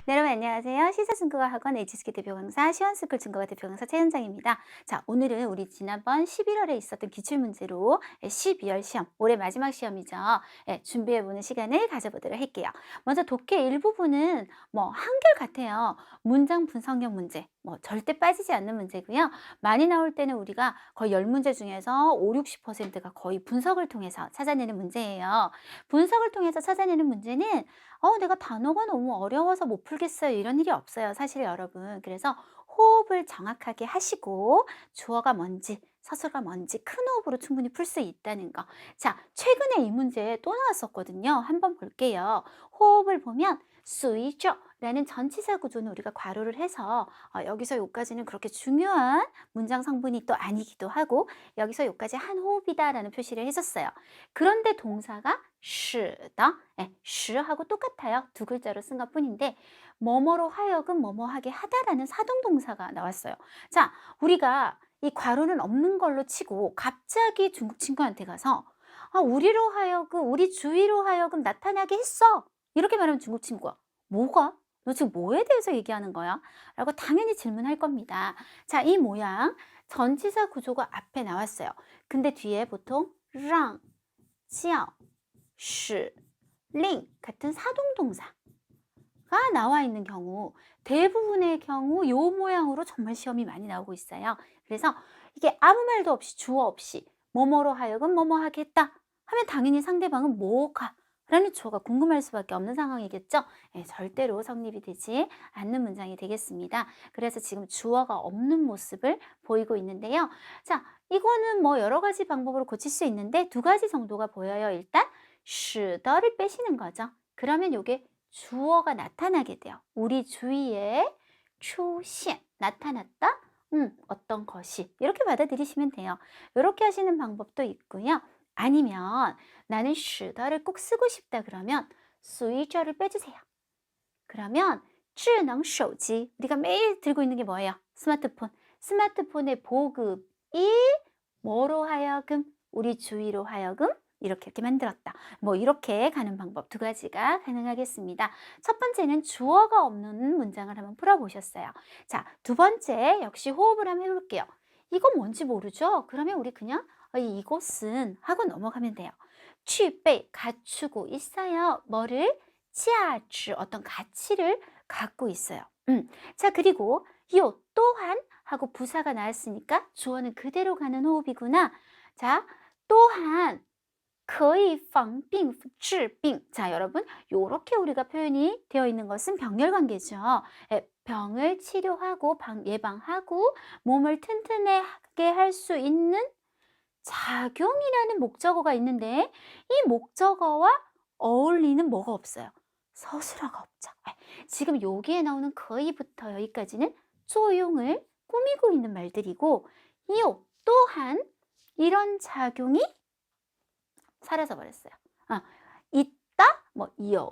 네, 여러분 안녕하세요. 시사중국어 학원 HSK 대표 강사 시원스쿨 중국어 대표 강사 최현정입니다. 자, 오늘은 우리 지난번 11월에 있었던 기출문제로 12월 시험, 올해 마지막 시험이죠. 준비해보는 시간을 가져보도록 할게요. 먼저 독해 일부분은 한결 같아요. 문장 분석형 문제, 절대 빠지지 않는 문제고요. 많이 나올 때는 우리가 거의 10문제 중에서 5, 60%가 거의 분석을 통해서 찾아내는 문제예요. 분석을 통해서 찾아내는 문제는 내가 단어가 너무 어려워서 못 풀겠어요. 이런 일이 없어요. 사실 여러분. 그래서 호흡을 정확하게 하시고 주어가 뭔지 서술가 뭔지 큰 호흡으로 충분히 풀 수 있다는 거. 자, 최근에 이 문제 또 나왔었거든요. 한번 볼게요. 호흡을 보면 수이죠 라는 전치사 구조는 우리가 괄호를 해서 여기서 여기까지는 그렇게 중요한 문장 성분이 또 아니기도 하고 여기서 여기까지 한 호흡이다 라는 표시를 해줬어요. 그런데 동사가 쉬다, 쉬하고 똑같아요. 두 글자로 쓴 것 뿐인데 뭐뭐로 하여금 뭐뭐하게 하다라는 사동동사가 나왔어요. 자, 우리가 이 괄호는 없는 걸로 치고 갑자기 중국 친구한테 가서 우리로 하여금, 우리 주위로 하여금 나타나게 했어. 이렇게 말하면 중국 친구가 뭐가? 너 지금 뭐에 대해서 얘기하는 거야? 라고 당연히 질문할 겁니다. 자, 이 모양 전치사 구조가 앞에 나왔어요. 근데 뒤에 보통 랑, 叫, 使, 링 같은 사동동사가 나와 있는 경우 대부분의 경우 요 모양으로 정말 시험이 많이 나오고 있어요. 그래서 이게 아무 말도 없이 주어 없이 뭐뭐로 하여금 뭐뭐 하겠다 하면 당연히 상대방은 뭐가 라는 주어가 궁금할 수밖에 없는 상황이겠죠. 절대로 성립이 되지 않는 문장이 되겠습니다. 그래서 지금 주어가 없는 모습을 보이고 있는데요. 자, 이거는 여러 가지 방법으로 고칠 수 있는데 두 가지 정도가 보여요. 일단 슈더를 빼시는 거죠. 그러면 이게 주어가 나타나게 돼요. 우리 주위에 出现 나타났다. 어떤 것이 이렇게 받아들이시면 돼요. 이렇게 하시는 방법도 있고요. 아니면 나는 슈더를 꼭 쓰고 싶다 그러면 수이저를 빼주세요. 그러면 智能手机 우리가 매일 들고 있는 게 뭐예요? 스마트폰. 스마트폰의 보급이 뭐로 하여금 우리 주위로 하여금 이렇게 만들었다. 이렇게 가는 방법 두 가지가 가능하겠습니다. 첫 번째는 주어가 없는 문장을 한번 풀어보셨어요. 자, 두 번째 역시 호흡을 한번 해볼게요. 이거 뭔지 모르죠? 그러면 우리 그냥 이곳은 하고 넘어가면 돼요. 취배 갖추고 있어요. 뭐를? 价值 어떤 가치를 갖고 있어요. 자, 그리고 요 또한 하고 부사가 나왔으니까 주어는 그대로 가는 호흡이구나. 자, 또한 可以防病治病. 자, 여러분, 요렇게 우리가 표현이 되어 있는 것은 병렬관계죠. 병을 치료하고 예방하고 몸을 튼튼하게 할 수 있는 작용이라는 목적어가 있는데 이 목적어와 어울리는 뭐가 없어요? 서술어가 없죠. 지금 여기에 나오는 거의부터 여기까지는 조용을 꾸미고 있는 말들이고 이요 또한 이런 작용이 사라져 버렸어요. 있다, 이어,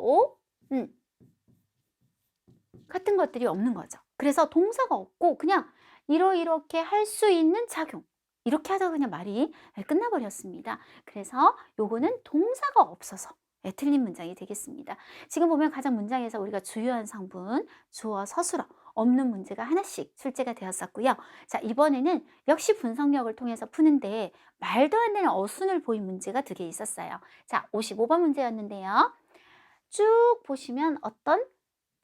같은 것들이 없는 거죠. 그래서 동사가 없고 그냥 이렇게 할 수 있는 작용. 이렇게 하다가 그냥 말이 끝나버렸습니다. 그래서 요거는 동사가 없어서 틀린 문장이 되겠습니다. 지금 보면 가장 문장에서 우리가 주요한 성분, 주어, 서술어 없는 문제가 하나씩 출제가 되었었고요. 자, 이번에는 역시 분석력을 통해서 푸는데 말도 안 되는 어순을 보인 문제가 두 개 있었어요. 자, 55번 문제였는데요. 쭉 보시면 어떤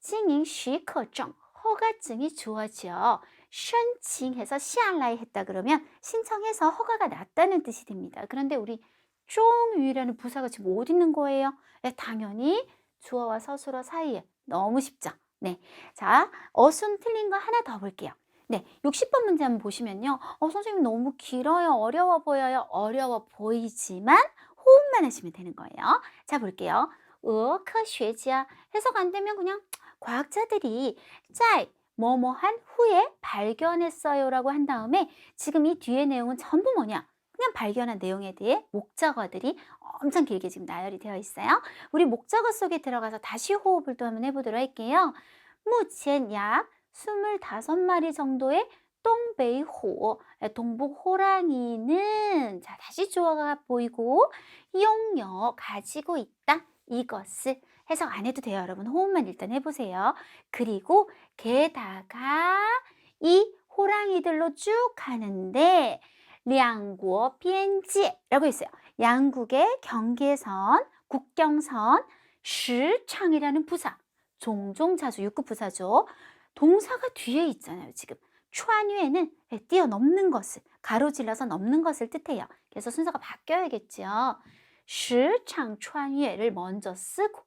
经营许可证 허가증이 주어져申请해서 下来 했다 그러면 신청해서 허가가 났다는 뜻이 됩니다. 그런데 우리 종유라는 부사가 지금 어디 있는 거예요? 당연히 주어와 서술어 사이에. 너무 쉽죠? 네. 자, 어순 틀린 거 하나 더 볼게요. 네, 60번 문제 한번 보시면요. 선생님 너무 길어요. 어려워 보여요. 어려워 보이지만 호흡만 하시면 되는 거예요. 자, 볼게요. 科学家 해석 안 되면 그냥 과학자들이 在 뭐뭐한 후에 발견했어요 라고 한 다음에 지금 이 뒤에 내용은 전부 뭐냐? 그냥 발견한 내용에 대해 목적어들이 엄청 길게 지금 나열이 되어 있어요. 우리 목적어 속에 들어가서 다시 호흡을 또 한번 해보도록 할게요. 目前약 25마리 정도의 동베이호, 동북 호랑이는 자 다시 주어가 보이고 용여 가지고 있다. 이것을 해석 안 해도 돼요. 여러분 호흡만 일단 해보세요. 그리고 게다가 이 호랑이들로 쭉 가는데 량구어 비엔지라고 있어요. 양국의 경계선, 국경선, 시창이라는 부사. 종종 자주 6급 부사죠. 동사가 뒤에 있잖아요. 지금 추안유에는 뛰어넘는 것을, 가로질러서 넘는 것을 뜻해요. 그래서 순서가 바뀌어야겠죠. 시창 추안유에를 먼저 쓰고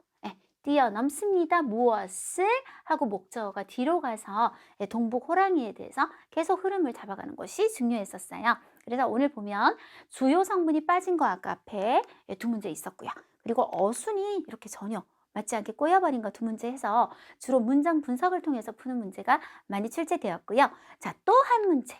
뛰어넘습니다. 무엇을? 하고 목적어가 뒤로 가서 동북 호랑이에 대해서 계속 흐름을 잡아가는 것이 중요했었어요. 그래서 오늘 보면 주요 성분이 빠진 거 아까 앞에 두 문제 있었고요. 그리고 어순이 이렇게 전혀 맞지 않게 꼬여버린 거 두 문제 해서 주로 문장 분석을 통해서 푸는 문제가 많이 출제되었고요. 자, 또 한 문제.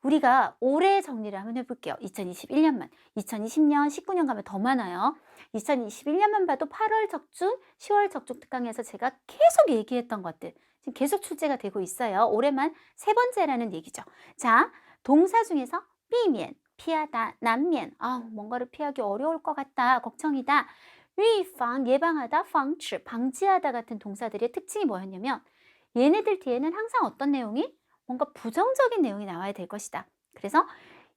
우리가 올해 정리를 한번 해볼게요. 2021년만. 2020년, 19년 가면 더 많아요. 2021년만 봐도 8월 적중, 10월 적중 특강에서 제가 계속 얘기했던 것들 지금 계속 출제가 되고 있어요. 올해만 세 번째라는 얘기죠. 자, 동사 중에서避免, 피하다, 난면, 뭔가를 피하기 어려울 것 같다, 걱정이다. 위방, 예방하다, 방치, 방지하다 같은 동사들의 특징이 뭐였냐면 얘네들 뒤에는 항상 어떤 내용이? 뭔가 부정적인 내용이 나와야 될 것이다. 그래서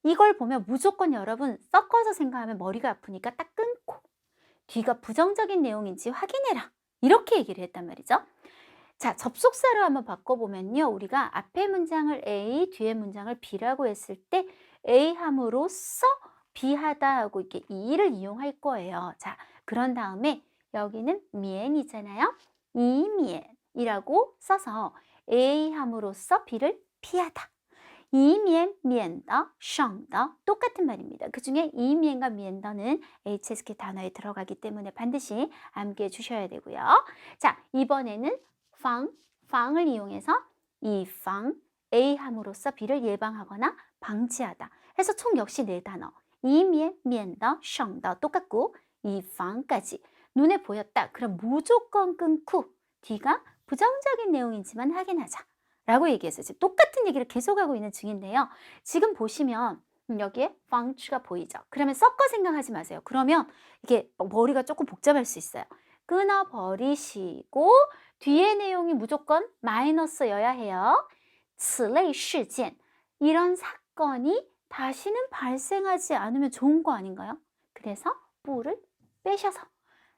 이걸 보면 무조건 여러분 섞어서 생각하면 머리가 아프니까 딱 끊고 뒤가 부정적인 내용인지 확인해라. 이렇게 얘기를 했단 말이죠. 자, 접속사로 한번 바꿔보면요. 우리가 앞에 문장을 A, 뒤에 문장을 B라고 했을 때 A 함으로써 B하다 하고 이렇게 이를 이용할 거예요. 자, 그런 다음에 여기는 미엔이잖아요. 이미엔이라고 써서 A 함으로써 B를 피하다. 이미엔, 미엔더, 샹더 똑같은 말입니다. 그 중에 이미엔과 미엔더는 HSK 단어에 들어가기 때문에 반드시 암기해 주셔야 되고요. 자, 이번에는 방을 이용해서 이 방, A 함으로써 B를 예방하거나 방지하다. 해서 총 역시 네 단어. 이미엔, 미엔더, 샹더 똑같고 이 방까지 눈에 보였다. 그럼 무조건 끊고 뒤가 부정적인 내용이지만 확인하자. 라고 얘기했어요. 지금 똑같은 얘기를 계속하고 있는 중인데요. 지금 보시면 여기에 방추가 보이죠. 그러면 섞어 생각하지 마세요. 그러면 이게 머리가 조금 복잡할 수 있어요. 끊어버리시고 뒤에 내용이 무조건 마이너스여야 해요. 此类事件 이런 사건이 다시는 발생하지 않으면 좋은 거 아닌가요? 그래서 뿌를 빼셔서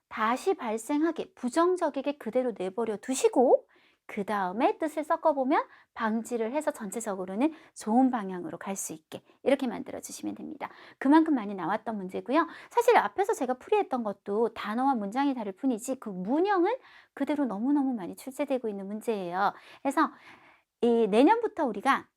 다시 발생하게 부정적이게 그대로 내버려 두시고 그 다음에 뜻을 섞어보면 방지를 해서 전체적으로는 좋은 방향으로 갈 수 있게 이렇게 만들어 주시면 됩니다. 그만큼 많이 나왔던 문제고요. 사실 앞에서 제가 풀이했던 것도 단어와 문장이 다를 뿐이지 그 문형은 그대로 너무너무 많이 출제되고 있는 문제예요. 그래서 이 내년부터 우리가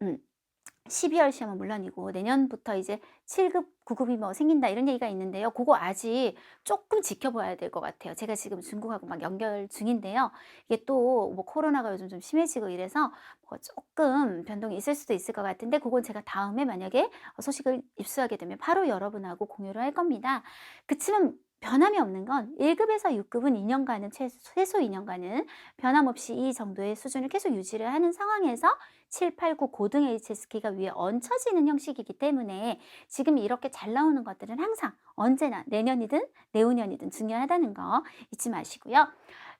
12월 시험은 물론이고 내년부터 이제 7급, 9급이 뭐 생긴다 이런 얘기가 있는데요. 그거 아직 조금 지켜봐야 될 것 같아요. 제가 지금 중국하고 막 연결 중인데요. 이게 또 뭐 코로나가 요즘 좀 심해지고 이래서 뭐 조금 변동이 있을 수도 있을 것 같은데 그건 제가 다음에 만약에 소식을 입수하게 되면 바로 여러분하고 공유를 할 겁니다. 그치만 변함이 없는 건 1급에서 6급은 2년간은 최소 2년간은 변함없이 이 정도의 수준을 계속 유지를 하는 상황에서 7, 8, 9 고등 HSK가 위에 얹혀지는 형식이기 때문에 지금 이렇게 잘 나오는 것들은 항상 언제나 내년이든 내후년이든 중요하다는 거 잊지 마시고요.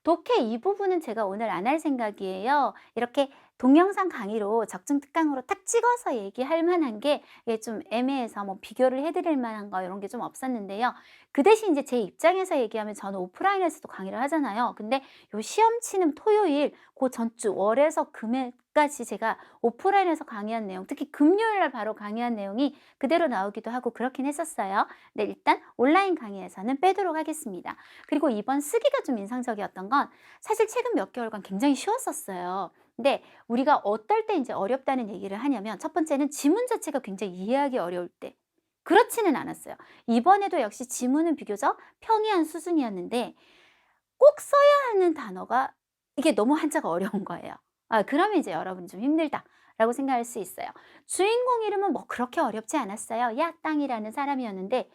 독해 이 부분은 제가 오늘 안 할 생각이에요. 이렇게 동영상 강의로 적중 특강으로 탁 찍어서 얘기할 만한 게 좀 애매해서 뭐 비교를 해드릴 만한 거 이런 게 좀 없었는데요. 그 대신 이제 제 입장에서 얘기하면 저는 오프라인에서도 강의를 하잖아요. 근데 요 시험 치는 토요일 그 전주 월에서 금요일까지 제가 오프라인에서 강의한 내용 특히 금요일 날 바로 강의한 내용이 그대로 나오기도 하고 그렇긴 했었어요. 근데 일단 온라인 강의에서는 빼도록 하겠습니다. 그리고 이번 쓰기가 좀 인상적이었던 건 사실 최근 몇 개월간 굉장히 쉬웠었어요. 근데 우리가 어떨 때 이제 어렵다는 얘기를 하냐면 첫 번째는 지문 자체가 굉장히 이해하기 어려울 때 그렇지는 않았어요. 이번에도 역시 지문은 비교적 평이한 수준이었는데 꼭 써야 하는 단어가 이게 너무 한자가 어려운 거예요. 그러면 이제 여러분이 좀 힘들다라고 생각할 수 있어요. 주인공 이름은 뭐 그렇게 어렵지 않았어요. 야땅이라는 사람이었는데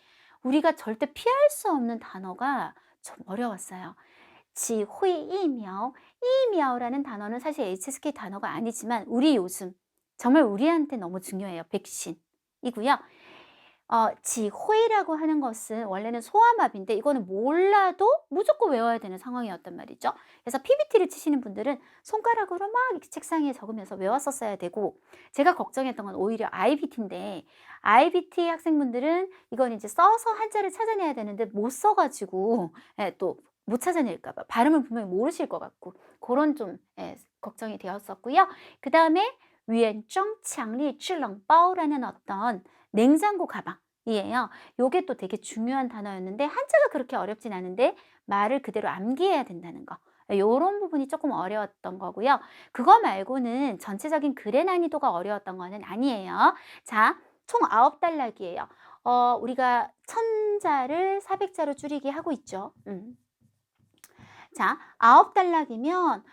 우리가 절대 피할 수 없는 단어가 좀 어려웠어요. 지휘 이미ao, 이미ao라는 단어는 사실 HSK 단어가 아니지만 우리 요즘 정말 우리한테 너무 중요해요. 백신이고요. 지회라고 하는 것은 원래는 소아마비인데 이거는 몰라도 무조건 외워야 되는 상황이었단 말이죠. 그래서 PPT를 치시는 분들은 손가락으로 막 이렇게 책상에 적으면서 외웠었어야 되고, 제가 걱정했던 건 오히려 IBT인데, IBT 학생분들은 이건 이제 써서 한자를 찾아내야 되는데 못 써가지고 또 못 찾아낼까 봐 발음을 분명히 모르실 것 같고, 그런 좀 걱정이 되었었고요. 그 다음에 위엔정 창리 찔렁바오라는 어떤 냉장고 가방이에요. 요게 또 되게 중요한 단어였는데 한자가 그렇게 어렵진 않은데 말을 그대로 암기해야 된다는 거. 요런 부분이 조금 어려웠던 거고요. 그거 말고는 전체적인 글의 난이도가 어려웠던 거는 아니에요. 자, 총 9단락이에요. 우리가 1000자를 400자로 줄이기 하고 있죠. 자, 9단락이면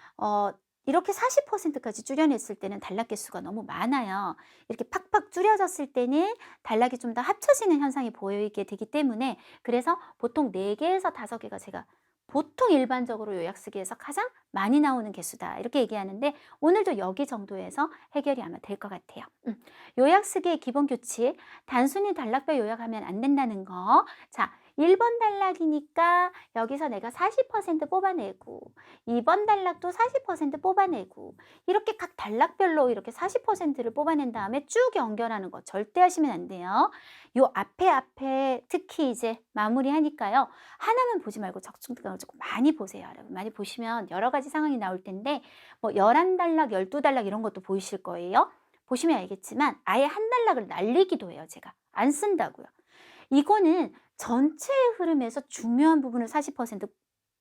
이렇게 40%까지 줄여냈을 때는 단락 개수가 너무 많아요. 이렇게 팍팍 줄여졌을 때는 단락이 좀 더 합쳐지는 현상이 보이게 되기 때문에, 그래서 보통 4개에서 5개가 제가 보통 일반적으로 요약 쓰기에서 가장 많이 나오는 개수다 이렇게 얘기하는데, 오늘도 여기 정도에서 해결이 아마 될 것 같아요. 요약 쓰기의 기본 규칙, 단순히 단락별 요약하면 안 된다는 거. 자, 1번 단락이니까 여기서 내가 40% 뽑아내고, 2번 단락도 40% 뽑아내고, 이렇게 각 단락별로 이렇게 40%를 뽑아낸 다음에 쭉 연결하는 거 절대 하시면 안 돼요. 요 앞에 특히 이제 마무리하니까요. 하나만 보지 말고 적중특강을 조금 많이 보세요. 여러분 많이 보시면 여러 가지 상황이 나올 텐데, 뭐 11단락, 12단락 이런 것도 보이실 거예요. 보시면 알겠지만 아예 한 단락을 날리기도 해요. 제가 안 쓴다고요. 이거는 전체의 흐름에서 중요한 부분을 40%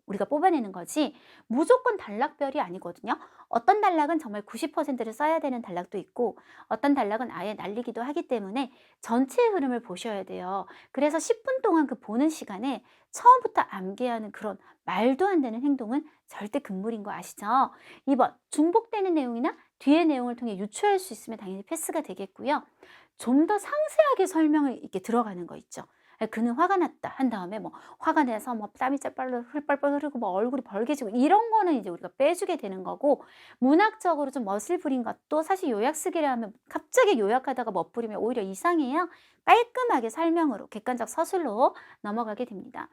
우리가 뽑아내는 거지 무조건 단락별이 아니거든요. 어떤 단락은 정말 90%를 써야 되는 단락도 있고, 어떤 단락은 아예 날리기도 하기 때문에 전체의 흐름을 보셔야 돼요. 그래서 10분 동안 그 보는 시간에 처음부터 암기하는 그런 말도 안 되는 행동은 절대 금물인 거 아시죠? 2번, 중복되는 내용이나 뒤의 내용을 통해 유추할 수 있으면 당연히 패스가 되겠고요. 좀 더 상세하게 설명이 이렇게 들어가는 거 있죠. 그는 화가 났다 한 다음에 뭐 화가 내서 뭐 땀이 짤빨 흐르고 뭐 얼굴이 벌개지고 이런 거는 이제 우리가 빼주게 되는 거고, 문학적으로 좀 멋을 부린 것도 사실 요약 쓰기를 하면 갑자기 요약하다가 멋부리면 오히려 이상해요. 깔끔하게 설명으로 객관적 서술로 넘어가게 됩니다.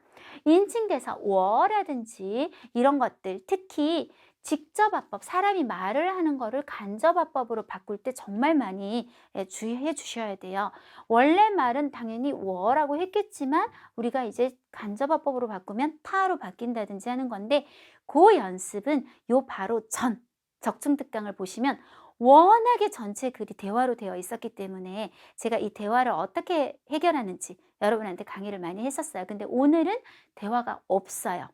인칭 대사 워라든지 이런 것들, 특히 직접화법, 사람이 말을 하는 거를 간접화법으로 바꿀 때 정말 많이 주의해 주셔야 돼요. 원래 말은 당연히 워라고 했겠지만 우리가 이제 간접화법으로 바꾸면 타로 바뀐다든지 하는 건데, 그 연습은 요 바로 전 적중특강을 보시면 워낙에 전체 글이 대화로 되어 있었기 때문에 제가 이 대화를 어떻게 해결하는지 여러분한테 강의를 많이 했었어요. 근데 오늘은 대화가 없어요.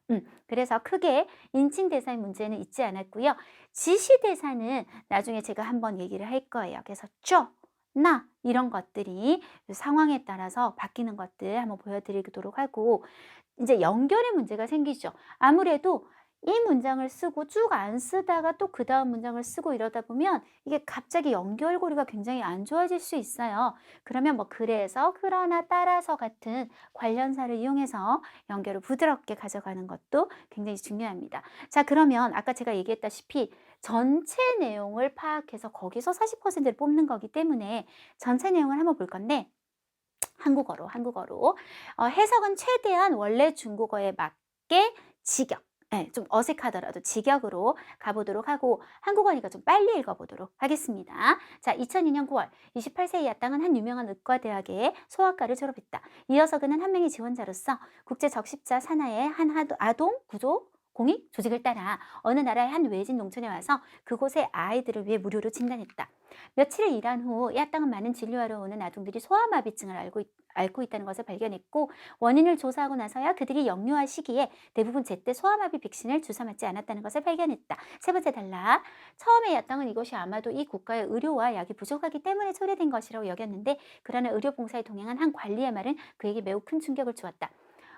그래서 크게 인칭 대사의 문제는 있지 않았고요. 지시 대사는 나중에 제가 한번 얘기를 할 거예요. 그래서 나 이런 것들이 상황에 따라서 바뀌는 것들 한번 보여드리도록 하고, 이제 연결의 문제가 생기죠. 아무래도 이 문장을 쓰고 쭉 안 쓰다가 또 그 다음 문장을 쓰고 이러다 보면 이게 갑자기 연결고리가 굉장히 안 좋아질 수 있어요. 그러면 뭐 그래서, 그러나, 따라서 같은 관련사를 이용해서 연결을 부드럽게 가져가는 것도 굉장히 중요합니다. 자, 그러면 아까 제가 얘기했다시피 전체 내용을 파악해서 거기서 40%를 뽑는 거기 때문에 전체 내용을 한번 볼 건데, 한국어로 해석은 최대한 원래 중국어에 맞게 직역, 좀 어색하더라도 직역으로 가보도록 하고, 한국어니까 좀 빨리 읽어보도록 하겠습니다. 자, 2002년 9월 28세의 야땅은 한 유명한 의과대학의 소아과를 졸업했다. 이어서 그는 한 명의 지원자로서 국제적십자 산하의 한 아동 구조 공익 조직을 따라 어느 나라의 한 외진 농촌에 와서 그곳의 아이들을 위해 무료로 진단했다. 며칠을 일한 후 야땅은 많은 진료하러 오는 아동들이 소아마비증을 앓고 있다는 것을 발견했고, 원인을 조사하고 나서야 그들이 영유아 시기에 대부분 제때 소아마비 백신을 주사 맞지 않았다는 것을 발견했다. 세 번째 단락, 처음에 야땅은 이것이 아마도 이 국가의 의료와 약이 부족하기 때문에 초래된 것이라고 여겼는데, 그러나 의료봉사에 동행한 한 관리의 말은 그에게 매우 큰 충격을 주었다.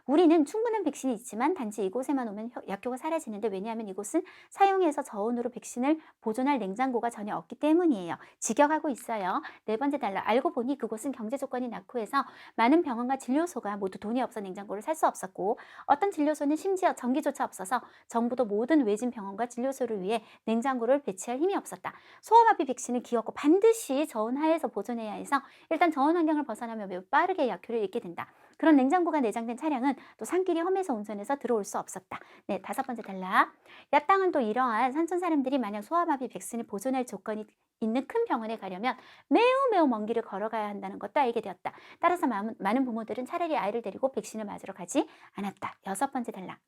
우리는 충분한 백신이 있지만 단지 이곳에만 오면 약효가 사라지는데 왜냐하면 이곳은 사용해서 저온으로 백신을 보존할 냉장고가 전혀 없기 때문이에요. 직역하고 있어요. 네 번째 단락. 알고 보니 그곳은 경제 조건이 낙후해서 많은 병원과 진료소가 모두 돈이 없어 냉장고를 살 수 없었고 어떤 진료소는 심지어 전기조차 없어서 정부도 모든 외진 병원과 진료소를 위해 냉장고를 배치할 힘이 없었다. 소아마비 백신은 기었고 반드시 저온 하에서 보존해야 해서 일단 저온 환경을 벗어나면 매우 빠르게 약효를 잃게 된다. 그런 냉장고가 내장된 차량은 또 산길이 험해서 운전해서 들어올 수 없었다. 네, 다섯 번째 단락. 야당은 또 이러한 산촌 사람들이 만약 소아마비 백신을 보존할 조건이 있는 큰 병원에 가려면 매우 먼 길을 걸어가야 한다는 것도 알게 되었다. 따라서 많은 부모들은 차라리 아이를 데리고 백신을 맞으러 가지 않았다. 여섯 번째 단락.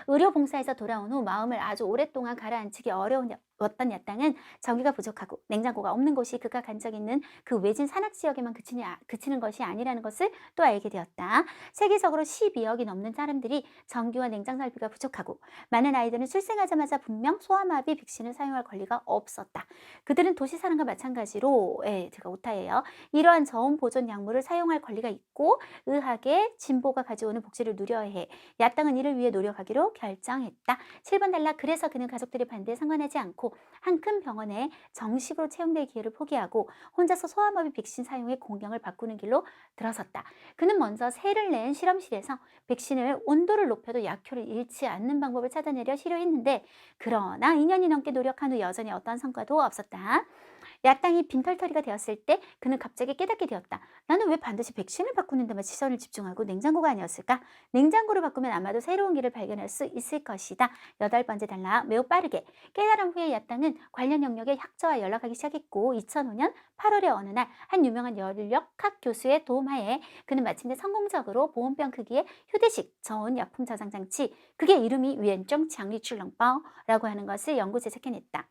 의료봉사에서 돌아온 후 마음을 아주 오랫동안 가라앉히기 어려웠던 야당은 전기가 부족하고 냉장고가 없는 곳이 그가 간 적 있는 그 외진 산악 지역에만 그치는 것이 아니라는 것을 또 알게 되었다. 세계적으로 12억이 넘는 사람들이 전기와 냉장 설비가 부족하고 많은 아이들은 출생하자마자 분명 소아마비 백신을 사용할 권리가 없었다. 그들은 도시 사람과 마찬가지로 제가 오타예요. 이러한 저온 보존 약물을 사용할 권리가 있고 의학의 진보가 가져오는 복지를 누려야 해. 야당은 이를 위해 노력하기로 결정했다. 7번 단락. 그래서 그는 가족들의 반대에 상관하지 않고 한 큰 병원에 정식으로 채용될 기회를 포기하고 혼자서 소아마비 백신 사용의 공경을 바꾸는 길로 들어섰다. 그는 먼저 세를 낸 실험실에서 백신을 온도를 높여도 약효를 잃지 않는 방법을 찾아내려 시도했는데 그러나 2년이 넘게 노력한 후 여전히 어떠한 성과도 없었다. 야당이 빈털터리가 되었을 때 그는 갑자기 깨닫게 되었다. 나는 왜 반드시 백신을 바꾸는 데만 시선을 집중하고 냉장고가 아니었을까? 냉장고를 바꾸면 아마도 새로운 길을 발견할 수 있을 것이다. 여덟 번째 단락. 매우 빠르게 깨달은 후에 야당은 관련 영역의 학자와 연락하기 시작했고 2005년 8월의 어느 날 한 유명한 연력학 교수의 도움하에 그는 마침내 성공적으로 보온병 크기의 휴대식 저온 약품 저장 장치, 그게 이름이 위엔정 장리출렁바오라고 하는 것을 연구 제작해냈다.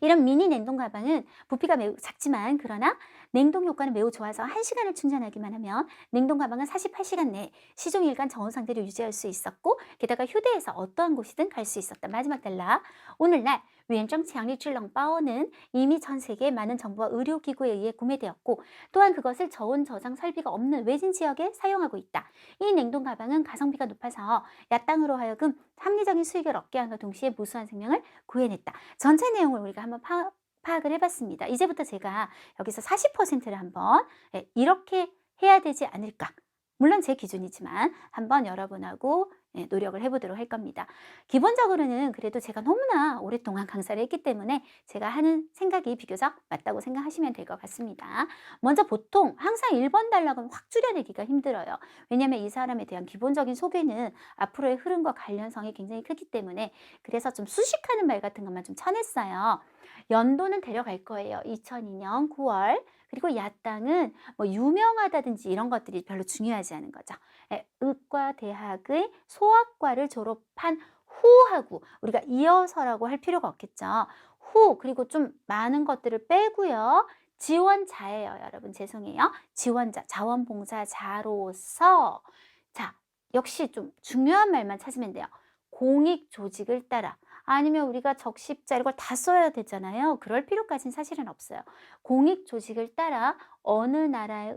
이런 미니 냉동 가방은 부피가 매우 작지만 그러나 냉동 효과는 매우 좋아서 1시간을 충전하기만 하면 냉동 가방은 48시간 내에 시종일관 저온 상태를 유지할 수 있었고 게다가 휴대해서 어떠한 곳이든 갈 수 있었다. 마지막 단락. 오늘날 위엔정 장리출렁바오는 이미 전 세계의 많은 정부와 의료기구에 의해 구매되었고 또한 그것을 저온 저장 설비가 없는 외진 지역에 사용하고 있다. 이 냉동 가방은 가성비가 높아서 야당으로 하여금 합리적인 수익을 얻게 함과 동시에 무수한 생명을 구해냈다. 전체 내용을 우리가 한번 파악을 해봤습니다. 이제부터 제가 여기서 40%를 한번 이렇게 해야 되지 않을까. 물론 제 기준이지만 한번 여러분하고 노력을 해보도록 할 겁니다. 기본적으로는 그래도 제가 너무나 오랫동안 강사를 했기 때문에 제가 하는 생각이 비교적 맞다고 생각하시면 될 것 같습니다. 먼저 보통 항상 1번 단락은 확 줄여내기가 힘들어요. 왜냐하면 이 사람에 대한 기본적인 소개는 앞으로의 흐름과 관련성이 굉장히 크기 때문에 그래서 좀 수식하는 말 같은 것만 좀 쳐냈어요. 연도는 데려갈 거예요. 2002년 9월. 그리고 야당은 뭐 유명하다든지 이런 것들이 별로 중요하지 않은 거죠. 의과대학의 소아과를 졸업한 후하고 우리가 이어서라고 할 필요가 없겠죠. 후 그리고 좀 많은 것들을 빼고요. 지원자예요. 여러분 죄송해요. 지원자, 자원봉사자로서 자 역시 좀 중요한 말만 찾으면 돼요. 공익조직을 따라 아니면 우리가 적십자 이걸 다 써야 되잖아요. 그럴 필요까지는 사실은 없어요. 공익조직을 따라 어느 나라의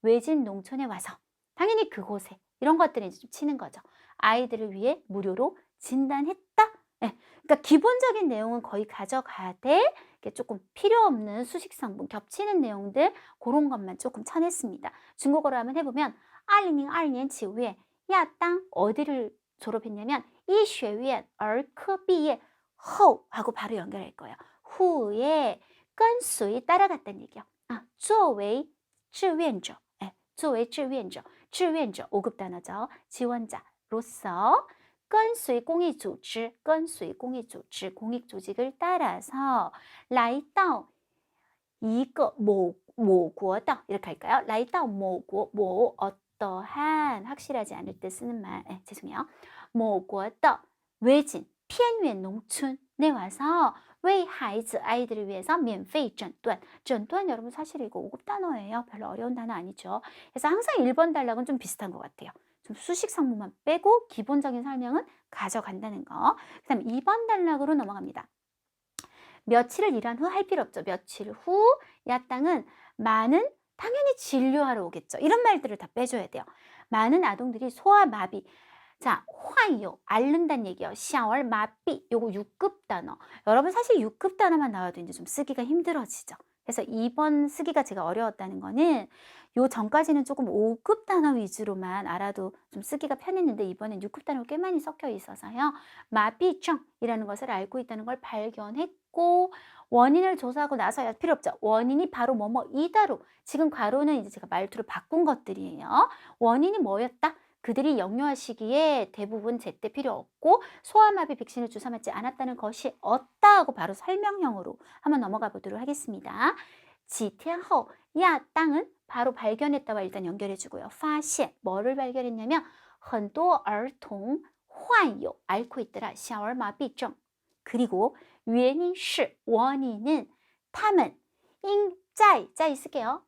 외진 농촌에 와서 당연히 그곳에 이런 것들이 좀 치는 거죠. 아이들을 위해 무료로 진단했다. 네. 그러니까 기본적인 내용은 거의 가져가되 조금 필요 없는 수식 성분 겹치는 내용들 그런 것만 조금 쳐냈습니다. 중국어로 한번 해보면 2002년 9월 야당 어디를 졸업했냐면 医学院儿科毕业后 하고 바로 연결할 거예요. 후에 跟随 따라갔다는 얘기요. 作为志愿者作为志愿者 5급 단어죠. 지원자로서 跟随公益组织跟随公益组织 공익조직을 따라서 来到一个某国的 이렇게 할까요? 来到某国 뭐 어떠한 확실하지 않을 때 쓰는 말 죄송해요. 某国的 외진, 偏远 농촌에 와서 为孩子 아이들을 위해서 免费诊断 诊断 여러분 사실 이거 5급 단어예요. 별로 어려운 단어 아니죠. 그래서 항상 1번 단락은 좀 비슷한 것 같아요. 좀 수식 성분만 빼고 기본적인 설명은 가져간다는 거. 그 다음 2번 단락으로 넘어갑니다. 며칠을 일한 후 할 필요 없죠. 며칠 후 야당은 많은 당연히 진료하러 오겠죠. 이런 말들을 다 빼줘야 돼요. 많은 아동들이 소아마비. 자, 환요, 앓는다는 얘기예요. 샤월 마비, 요거 6급 단어. 여러분 사실 6급 단어만 나와도 이제 좀 쓰기가 힘들어지죠. 그래서 이번 쓰기가 제가 어려웠다는 거는 요 전까지는 조금 5급 단어 위주로만 알아도 좀 쓰기가 편했는데 이번엔 6급 단어가 꽤 많이 섞여 있어서요. 마비증이라는 것을 알고 있다는 걸 발견했고 원인을 조사하고 나서야 필요 없죠. 원인이 바로 뭐뭐이다로 지금 괄호는 이제 제가 말투를 바꾼 것들이에요. 원인이 뭐였다? 그들이 영유아 시기에 대부분 제때 필요 없고 소아마비 백신을 주사 맞지 않았다는 것이 없다 하고 바로 설명형으로 한번 넘어가 보도록 하겠습니다. 几天后, 야 땅은 바로 발견했다와 일단 연결해 주고요. 发现 뭐를 발견했냐면 很多儿童患有 앓고 있더라. 小儿麻痹症 그리고 原因是 원인은 他们 在 쓸게요.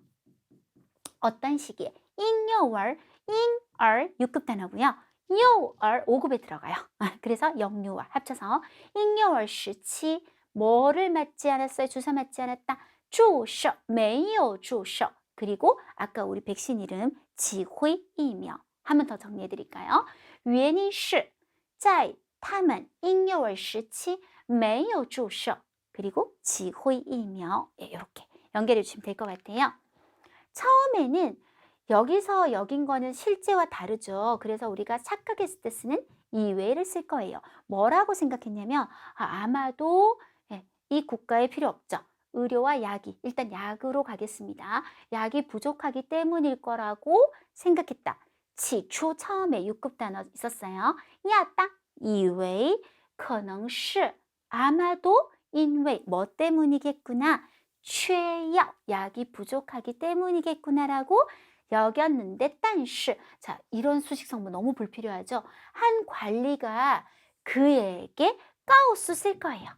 어떤 시기에 婴幼儿 婴儿 6급 단어고요. 幼儿 5급에 들어가요. 그래서 영유아 합쳐서 婴幼儿时期 뭐를 맞지 않았어요? 주사 맞지 않았다. 注射没有注射 그리고 아까 우리 백신 이름 指挥疫苗 한 번 더 정리해 드릴까요? 原因是在他们婴幼儿时期没有注射 그리고 指挥疫苗 이렇게 연결해 주시면 될 것 같아요. 처음에는 여기서 여긴 거는 실제와 다르죠. 그래서 우리가 착각했을 때 쓰는 이외를 쓸 거예요. 뭐라고 생각했냐면 아마도 이 국가에 필요 없죠. 의료와 약이 일단 약으로 가겠습니다. 약이 부족하기 때문일 거라고 생각했다. 起初 처음에 6급 단어 있었어요. 亚当以为可能是 아마도 因为뭐 때문이겠구나. 缺药 약이 부족하기 때문이겠구나라고 여겼는데 但是 자, 이런 수식성분 너무 불필요하죠. 한 관리가 그에게 가우스 쓸 거예요.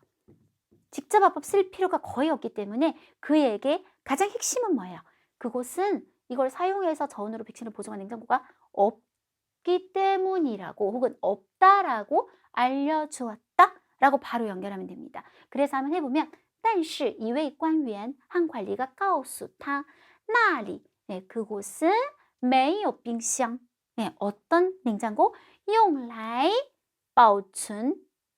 직접 화법 쓸 필요가 거의 없기 때문에 그에게 가장 핵심은 뭐예요? 그곳은 이걸 사용해서 저온으로 백신을 보증한 냉장고가 없기 때문이라고 혹은 없다라고 알려주었다 라고 바로 연결하면 됩니다. 그래서 한번 해보면 但是一位官员 한 관리가 告诉他那里그곳은 没有冰箱 어떤 냉장고? 用来保存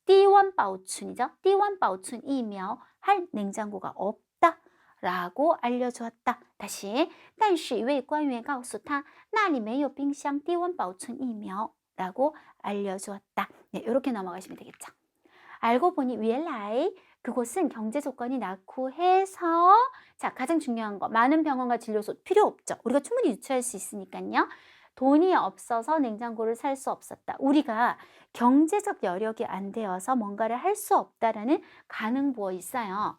低温保存이죠. 低温保存疫苗 할 냉장고가 없다 라고 알려주었다. 다시 但是一位官员告诉他那里没有冰箱低温保存疫苗 라고 알려주었다. 이렇게 넘어가시면 되겠죠. 알고 보니 原来 그곳은 경제 조건이 낳고 해서 자 가장 중요한 거 많은 병원과 진료소 필요 없죠. 우리가 충분히 유추할 수 있으니까요. 돈이 없어서 냉장고를 살 수 없었다. 우리가 경제적 여력이 안 되어서 뭔가를 할 수 없다라는 가능부어 있어요.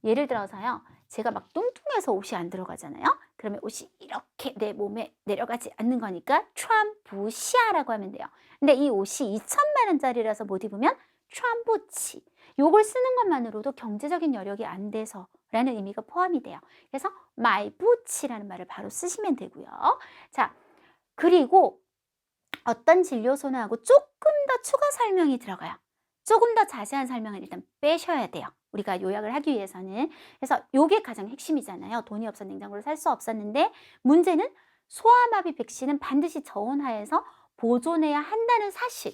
예를 들어서요. 제가 막 뚱뚱해서 옷이 안 들어가잖아요. 그러면 옷이 이렇게 내 몸에 내려가지 않는 거니까 穿不下라고 하면 돼요. 근데 이 옷이 2천만 원짜리라서 못 입으면 穿不起 요걸 쓰는 것만으로도 경제적인 여력이 안 돼서 라는 의미가 포함이 돼요. 그래서 买不起라는 말을 바로 쓰시면 되고요. 자, 그리고 어떤 진료소나 하고 조금 더 추가 설명이 들어가요. 조금 더 자세한 설명을 일단 빼셔야 돼요. 우리가 요약을 하기 위해서는. 그래서 요게 가장 핵심이잖아요. 돈이 없어 냉장고를 살 수 없었는데 문제는 소아마비 백신은 반드시 저온하에서 보존해야 한다는 사실.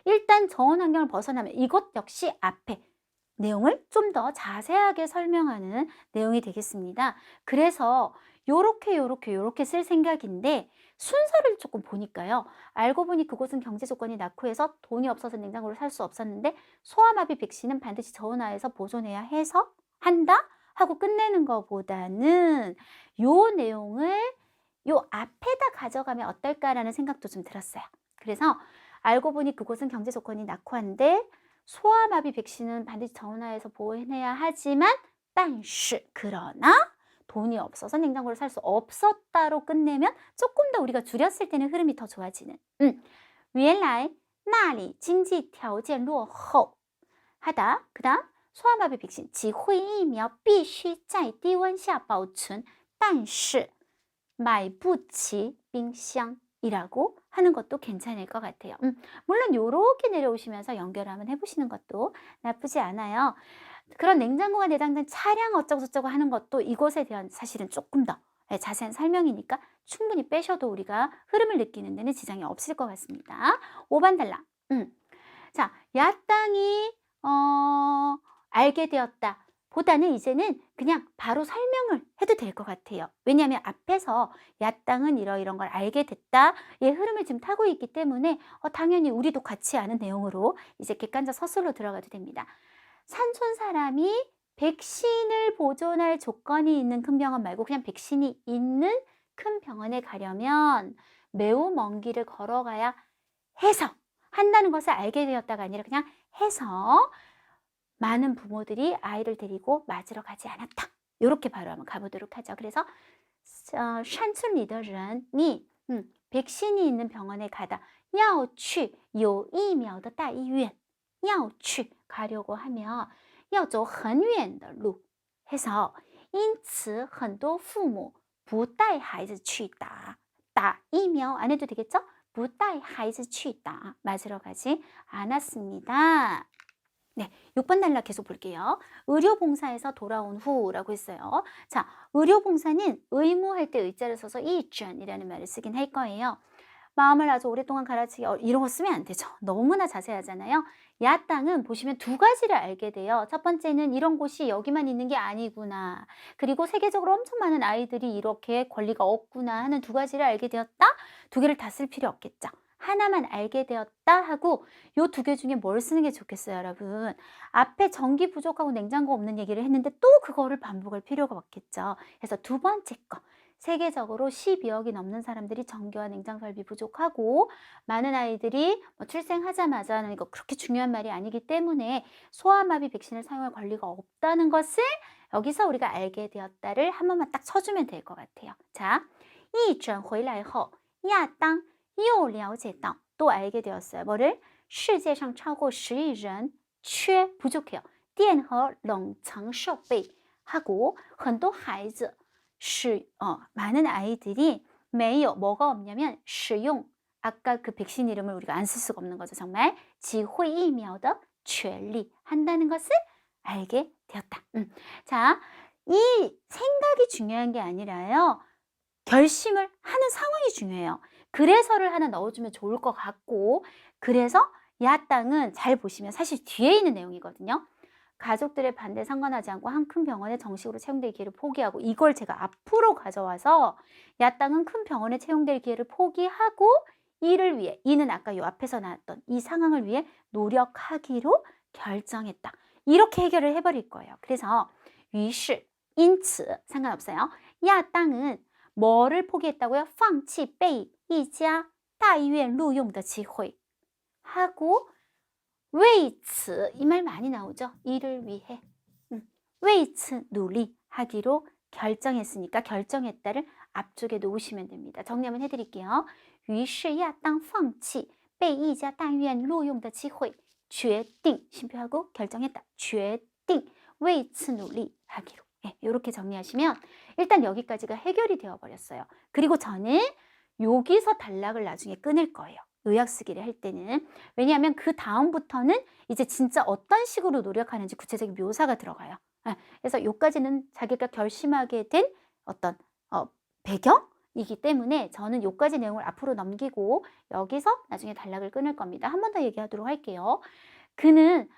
일단 저온 환경을 벗어나면 이것 역시 앞에 내용을 좀 더 자세하게 설명하는 내용이 되겠습니다. 그래서 요렇게 쓸 생각인데 순서를 조금 보니까요. 알고 보니 그곳은 경제 조건이 낳고 해서 돈이 없어서 냉장고를 살 수 없었는데 소아마비 백신은 반드시 저온하에서 보존해야 해서 한다? 하고 끝내는 것보다는 요 내용을 요 앞에다 가져가면 어떨까라는 생각도 좀 들었어요. 그래서 알고 보니 그곳은 경제 조건이 낳고 한데 소아마비 백신은 반드시 저온하에서 보존해야 하지만 但是 그러나 돈이 없어서 냉장고를 살 수 없었다로 끝내면 조금 더 우리가 줄였을 때는 흐름이 더 좋아지는 原来那里经济条件落后 하다. 그 다음 소아마비 백신 指挥疫苗必须在低温下保存但是买不起冰箱 이라고 하는 것도 괜찮을 것 같아요. 물론 이렇게 내려오시면서 연결을 한번 해보시는 것도 나쁘지 않아요. 그런 냉장고가 내장된 차량 어쩌고저쩌고 하는 것도 이것에 대한 사실은 조금 더 자세한 설명이니까 충분히 빼셔도 우리가 흐름을 느끼는 데는 지장이 없을 것 같습니다. 5번 달라. 자, 야땅이 알게 되었다. 보다는 이제는 그냥 바로 설명을 해도 될 것 같아요. 왜냐하면 앞에서 야땅은 이런 걸 알게 됐다. 의 흐름을 지금 타고 있기 때문에 당연히 우리도 같이 아는 내용으로 이제 객관적 서술로 들어가도 됩니다. 산촌 사람이 백신을 보존할 조건이 있는 큰 병원 말고 그냥 백신이 있는 큰 병원에 가려면 매우 먼 길을 걸어가야 해서 한다는 것을 알게 되었다가 아니라 그냥 해서 많은 부모들이 아이를 데리고 맞으러 가지 않았다. 이렇게 바로 한번 가보도록 하죠. 그래서 산촌 리더런이 백신이 있는 병원에 가다 要去有疫苗的大医院要去 가려고 하면 要走很远的路 해서 因此很多父母不带孩子去打疫苗안 해도 되겠죠? 不带孩子去打 맞으러 가지 않았습니다. 네, 6번 단락 계속 볼게요. 의료봉사에서 돌아온 후라고 했어요. 자, 의료봉사는 의무할 때 의자를 써서 이전이라는 말을 쓰긴 할 거예요. 마음을 아주 오랫동안 가라치기 이런 거 쓰면 안 되죠. 너무나 자세하잖아요. 야땅은 보시면 두 가지를 알게 돼요. 첫 번째는 이런 곳이 여기만 있는 게 아니구나. 그리고 세계적으로 엄청 많은 아이들이 이렇게 권리가 없구나 하는 두 가지를 알게 되었다. 두 개를 다 쓸 필요 없겠죠. 하나만 알게 되었다 하고 요 두 개 중에 뭘 쓰는 게 좋겠어요, 여러분? 앞에 전기 부족하고 냉장고 없는 얘기를 했는데 또 그거를 반복할 필요가 없겠죠. 그래서 두 번째 거. 세계적으로 12억이 넘는 사람들이 전기와 냉장 설비 부족하고 많은 아이들이 출생하자마자 하는 이거 그렇게 중요한 말이 아니기 때문에 소아마비 백신을 사용할 권리가 없다는 것을 여기서 우리가 알게 되었다를 한 번만 딱 쳐주면 될 것 같아요. 자, 一诊回来后亚当又了解到 또 알게 되었어요. 뭐를? 世界上超过10亿人缺 부족해요. 电和冷藏设备 하고 很多孩子 많은 아이들이 没有 뭐가 없냐면 使用 아까 그 백신 이름을 우리가 안 쓸 수가 없는 거죠. 정말 机会疫苗的权利 한다는 것을 알게 되었다. 자, 이 생각이 중요한 게 아니라요. 결심을 하는 상황이 중요해요. 그래서를 하나 넣어주면 좋을 것 같고 그래서 야땅은 잘 보시면 사실 뒤에 있는 내용이거든요. 가족들의 반대 상관하지 않고 한 큰 병원에 정식으로 채용될 기회를 포기하고 이걸 제가 앞으로 가져와서 야땅은 큰 병원에 채용될 기회를 포기하고 이를 위해 이는 아까 요 앞에서 나왔던 이 상황을 위해 노력하기로 결정했다. 이렇게 해결을 해버릴 거예요. 그래서 于是 因此 상관없어요. 야땅은 뭐를 포기했다고요? 放弃被一家大医院录用的机会 하고 为此이 말 많이 나오죠. 이를 위해 为此努力 하기로 결정했으니까 결정했다를 앞쪽에 놓으시면 됩니다. 정리 한번 해드릴게요. 于是亚当放弃被一家大院录用的机会决定 심표하고 결정했다. 决定为此努力 하기로 이렇게 정리하시면 일단 여기까지가 해결이 되어버렸어요. 그리고 저는 여기서 단락을 나중에 끊을 거예요. 요약 쓰기를 할 때는. 왜냐하면 그 다음부터는 이제 진짜 어떤 식으로 노력하는지 구체적인 묘사가 들어가요. 그래서 요까지는 자기가 결심하게 된 어떤 배경이기 때문에 저는 요까지 내용을 앞으로 넘기고 여기서 나중에 단락을 끊을 겁니다. 한 번 더 얘기하도록 할게요. 그는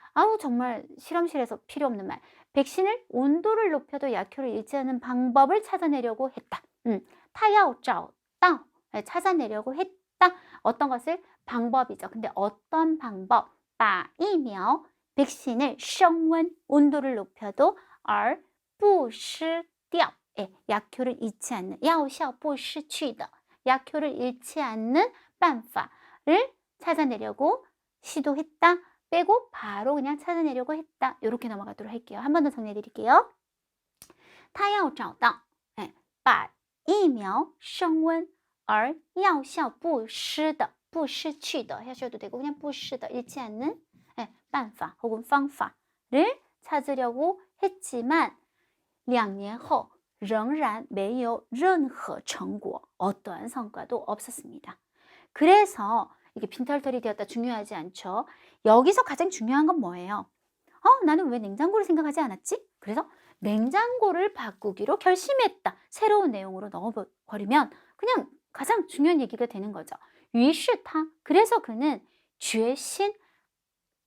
정말 실험실에서 필요 없는 말. 백신을 온도를 높여도 약효를 잃지 않는 방법을 찾아내려고 했다. 타야오짜오 찾아내려고 했다. 어떤 것을? 방법이죠. 근데 어떤 방법? 把疫苗 백신을 升温 온도를 높여도 而不失掉 약효를 잃지 않는 药效不失去的 약효를 잃지 않는 办法를 찾아내려고 시도했다. 빼고 바로 그냥 찾아내려고 했다. 이렇게 넘어가도록 할게요. 한 번 더 정리해 드릴게요. 他要找到把疫苗升温而药效不失的不失去的 하셔도 되고 그냥 不失的 잃지 않는 办法 혹은 方法를 찾으려고 했지만 2年后仍然没有任何成果 어떠한 성과도 없었습니다. 그래서 이게 빈털털이 되었다 중요하지 않죠. 여기서 가장 중요한 건 뭐예요? 나는 왜 냉장고를 생각하지 않았지? 그래서 냉장고를 바꾸기로 결심했다. 새로운 내용으로 넣어버리면 그냥 가장 중요한 얘기가 되는 거죠. 于是他 그래서 그는 决心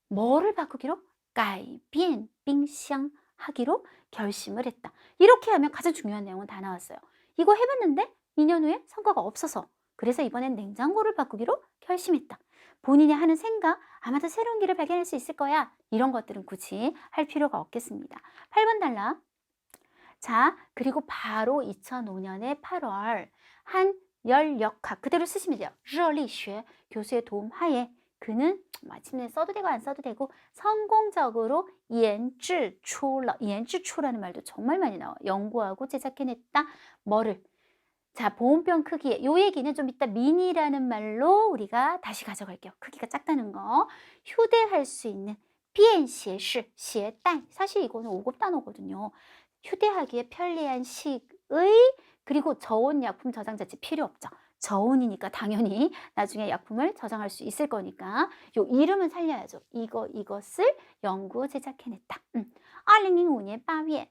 뭐를 바꾸기로? 改变冰箱 하기로 결심을 했다. 이렇게 하면 가장 중요한 내용은 다 나왔어요. 이거 해봤는데 2년 후에 성과가 없어서 그래서 이번엔 냉장고를 바꾸기로 결심했다. 본인이 하는 생각, 아마도 새로운 길을 발견할 수 있을 거야. 이런 것들은 굳이 할 필요가 없겠습니다. 8번 단락. 자, 그리고 바로 2005년의 8월 한 열역학 그대로 쓰시면 돼요. 热力学 교수의 도움 하에 그는 마침내 써도 되고 안 써도 되고 성공적으로 研制出了 研制出라는 말도 정말 많이 나와요. 연구하고 제작해냈다. 뭐를? 자, 보온병 크기에 요 얘기는 좀 이따 미니라는 말로 우리가 다시 가져갈게요. 크기가 작다는 거. 휴대할 수 있는 便携式 携带 사실 이거는 5급 단어거든요. 휴대하기에 편리한 식의 그리고 저온 약품 저장 자체 필요 없죠. 저온이니까 당연히 나중에 약품을 저장할 수 있을 거니까 요 이름은 살려야죠. 이것을 연구 제작해냈다. 2005년 8月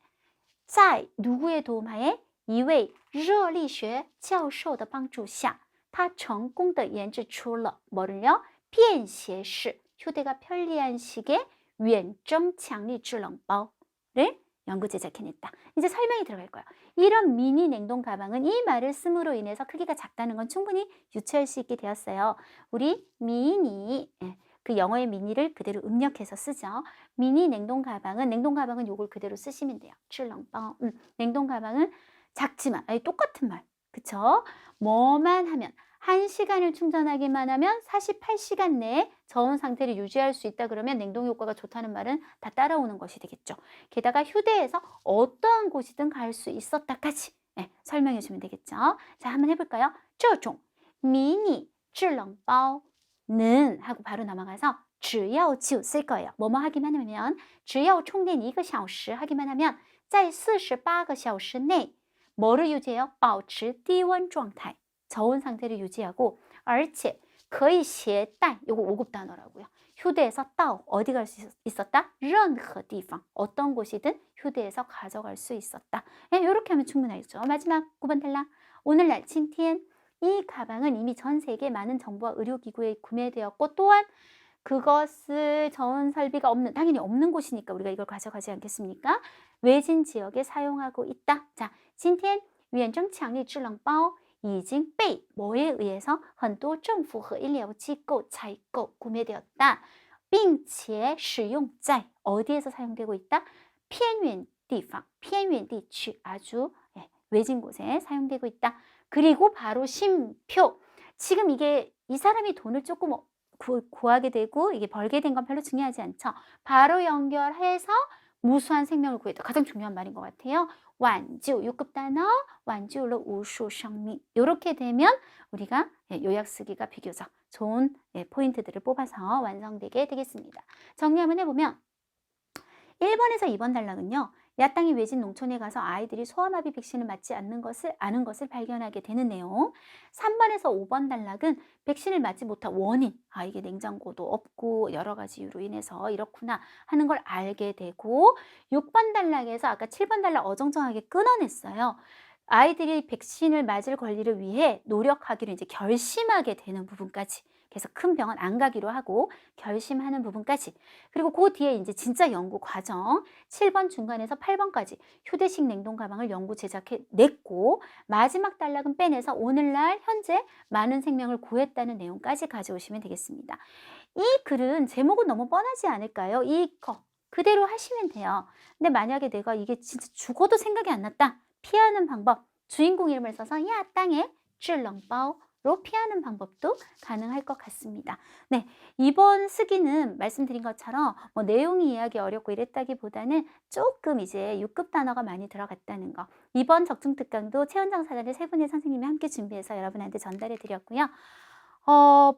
在 누구의 도움하에 一位热力学教授的帮助下他成功地研制出了뭐를요? 便携式 휴대가 편리한 식의 远征强力制冷包를 연구 제작해냈다. 이제 설명이 들어갈 거예요. 이런 미니 냉동 가방은 이 말을 씀으로 인해서 크기가 작다는 건 충분히 유추할 수 있게 되었어요. 우리 미니, 그 영어의 미니를 그대로 음력해서 쓰죠. 미니 냉동 가방은 요걸 그대로 쓰시면 돼요. 制冷包. 냉동 가방은 작지만, 똑같은 말, 그쵸? 뭐만 하면 1시간을 충전하기만 하면 48시간 내에 저온 상태를 유지할 수 있다 그러면 냉동 효과가 좋다는 말은 다 따라오는 것이 되겠죠. 게다가 휴대해서 어떠한 곳이든 갈 수 있었다까지 설명해 주면 되겠죠. 자, 한번 해볼까요? 这种 미니 制冷包는 하고 바로 넘어가서 只要就쓸 거예요. 뭐뭐 하기만 하면 只要充电1个小时 하기만 하면 在48个小时内 뭐를 유지해요? 保持低温状态 저온 상태를 유지하고 而且可以携带 요거 5급 단어라고요. 휴대해서 到 어디 갈 수 있었다? 任何地方 어떤 곳이든 휴대해서 가져갈 수 있었다. 이렇게 하면 충분하겠죠. 마지막 9번 탈락. 오늘날 今天 이 가방은 이미 전 세계 많은 정부와 의료기구에 구매되었고 또한 그것을 저온 설비가 없는 당연히 없는 곳이니까 우리가 이걸 가져가지 않겠습니까? 외진 지역에 사용하고 있다. 자, 今天远征强力制冷包已经被 뭐에 의해서 很多政府和医疗机构采购 구매되었다. 并且使用在 어디에서 사용되고 있다? 偏远地方, 偏远地区 아주 외진 곳에 사용되고 있다. 그리고 바로 심표. 지금 이게 이 사람이 돈을 조금 구하게 되고 이게 벌게 된 건 별로 중요하지 않죠. 바로 연결해서 무수한 생명을 구했다. 가장 중요한 말인 것 같아요. 완주, 6급 단어, 완주로 우수 생명. 이렇게 되면 우리가 요약 쓰기가 비교적 좋은 포인트들을 뽑아서 완성되게 되겠습니다. 정리 한번 해보면 1번에서 2번 단락은요. 야땅이 외진 농촌에 가서 아이들이 소아마비 백신을 맞지 않는 것을 아는 것을 발견하게 되는 내용. 3번에서 5번 단락은 백신을 맞지 못한 원인, 이게 냉장고도 없고 여러 가지 이유로 인해서 이렇구나 하는 걸 알게 되고 6번 단락에서 아까 7번 단락 어정쩡하게 끊어냈어요. 아이들이 백신을 맞을 권리를 위해 노력하기로 이제 결심하게 되는 부분까지. 그래서 큰 병원 안 가기로 하고 결심하는 부분까지. 그리고 그 뒤에 이제 진짜 연구 과정 7번 중간에서 8번까지 휴대식 냉동 가방을 연구 제작해 냈고 마지막 단락은 빼내서 오늘날 현재 많은 생명을 구했다는 내용까지 가져오시면 되겠습니다. 이 글은 제목은 너무 뻔하지 않을까요? 이거 그대로 하시면 돼요. 근데 만약에 내가 이게 진짜 죽어도 생각이 안 났다. 피하는 방법. 주인공 이름을 써서 야 땅에 制冷包 로 피하는 방법도 가능할 것 같습니다. 네, 이번 쓰기는 말씀드린 것처럼 뭐 내용이 이해하기 어렵고 이랬다기보다는 조금 이제 6급 단어가 많이 들어갔다는 거. 이번 적중특강도 최원장 사단의 세 분의 선생님이 함께 준비해서 여러분한테 전달해 드렸고요.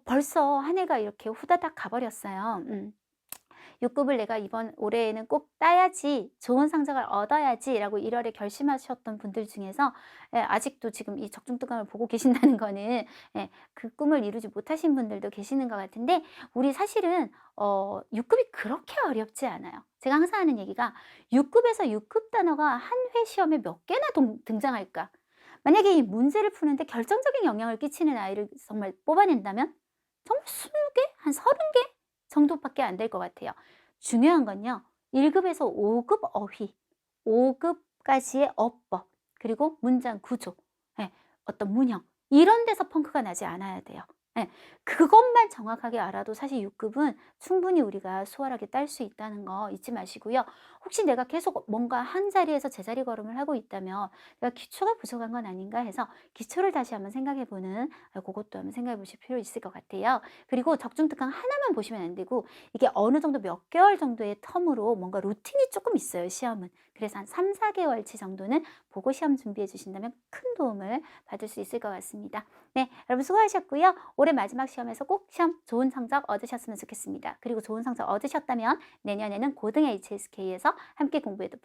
벌써 한 해가 이렇게 후다닥 가버렸어요. 6급을 내가 이번 올해에는 꼭 따야지, 좋은 성적을 얻어야지라고 1월에 결심하셨던 분들 중에서 아직도 지금 이 적중특강을 보고 계신다는 거는 그 꿈을 이루지 못하신 분들도 계시는 것 같은데, 우리 사실은 6급이 그렇게 어렵지 않아요. 제가 항상 하는 얘기가 6급에서 6급 단어가 한 회 시험에 몇 개나 등장할까? 만약에 이 문제를 푸는데 결정적인 영향을 끼치는 아이를 정말 뽑아낸다면 정말 20개? 한 30개 정도밖에 안 될 것 같아요. 중요한 건요, 1급에서 5급 어휘, 5급까지의 어법, 그리고 문장 구조, 어떤 문형, 이런 데서 펑크가 나지 않아야 돼요. 그것만 정확하게 알아도 사실 6급은 충분히 우리가 수월하게 딸 수 있다는 거 잊지 마시고요. 혹시 내가 계속 뭔가 한 자리에서 제자리 걸음을 하고 있다면 내가 기초가 부족한 건 아닌가 해서 기초를 다시 한번 생각해보는, 그것도 한번 생각해 보실 필요 있을 것 같아요. 그리고 적중특강 하나만 보시면 안 되고, 이게 어느 정도 몇 개월 정도의 텀으로 뭔가 루틴이 조금 있어요, 시험은. 그래서 한 3, 4개월치 정도는 보고 시험 준비해 주신다면 큰 도움을 받을 수 있을 것 같습니다. 네, 여러분 수고하셨고요. 올해 마지막 시험에서 꼭 시험 좋은 성적 얻으셨으면 좋겠습니다. 그리고 좋은 성적 얻으셨다면 내년에는 고등 HSK에서 함께 공부해도